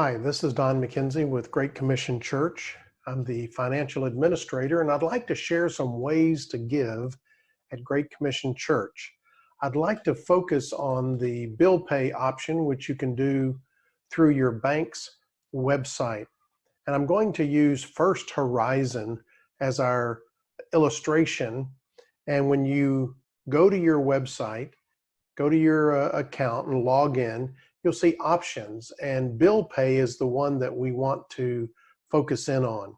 Hi, this is Don McKenzie with Great Commission Church. I'm the financial administrator, and I'd like to share some ways to give at Great Commission Church. I'd like to focus on the bill pay option, which you can do through your bank's website. And I'm going to use First Horizon as our illustration. And when you go to your website, go to your account and log in, you'll see options, and bill pay is the one that we want to focus in on.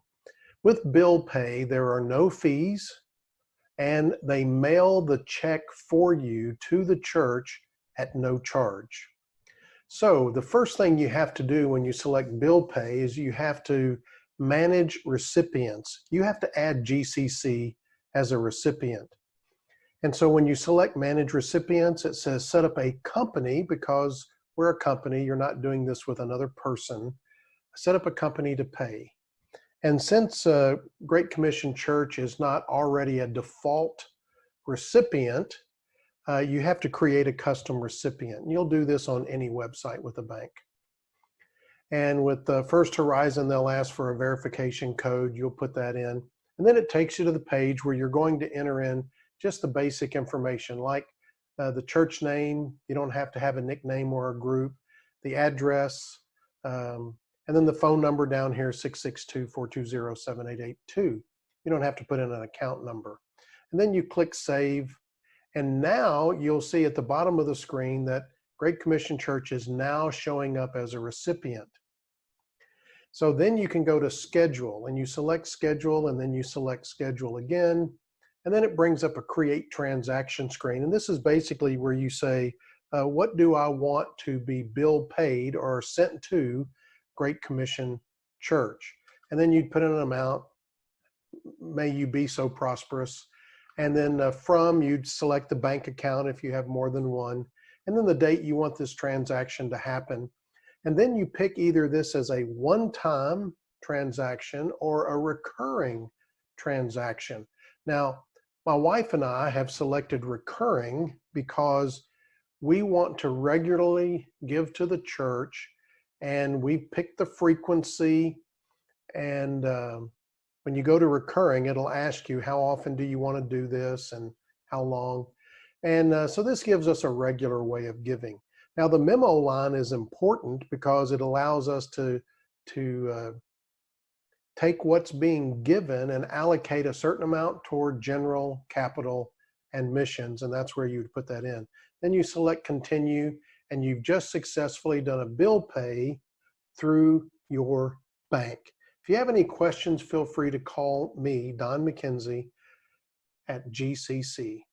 With bill pay, there are no fees, and they mail the check for you to the church at no charge. So the first thing you have to do when you select bill pay is you have to manage recipients. You have to add GCC as a recipient. And so when you select manage recipients, it says set up a company, because we're a company, you're not doing this with another person. Set up a company to pay. And since Great Commission Church is not already a default recipient, you have to create a custom recipient. And you'll do this on any website with a bank. And with First Horizon, they'll ask for a verification code. You'll put that in. And then it takes you to the page where you're going to enter in just the basic information, like the church name. You don't have to have a nickname or a group, the address, and then the phone number down here, 662-420-7882. You don't have to put in an account number. And then you click Save. And now you'll see at the bottom of the screen that Great Commission Church is now showing up as a recipient. So then you can go to Schedule, and you select Schedule, and then you select Schedule again. And then it brings up a Create Transaction screen. And this is basically where you say, what do I want to be bill paid or sent to Great Commission Church? And then you'd put in an amount, may you be so prosperous. And then you'd select the bank account if you have more than one. And then the date you want this transaction to happen. And then you pick either this as a one-time transaction or a recurring transaction. Now, my wife and I have selected recurring because we want to regularly give to the church, and we pick the frequency. And when you go to recurring, it'll ask you how often do you want to do this and how long. And so this gives us a regular way of giving. Now the memo line is important because it allows us to take what's being given and allocate a certain amount toward general, capital, and missions, and that's where you'd put that in. Then you select Continue, and you've just successfully done a bill pay through your bank. If you have any questions, feel free to call me, Don McKenzie, at GCC.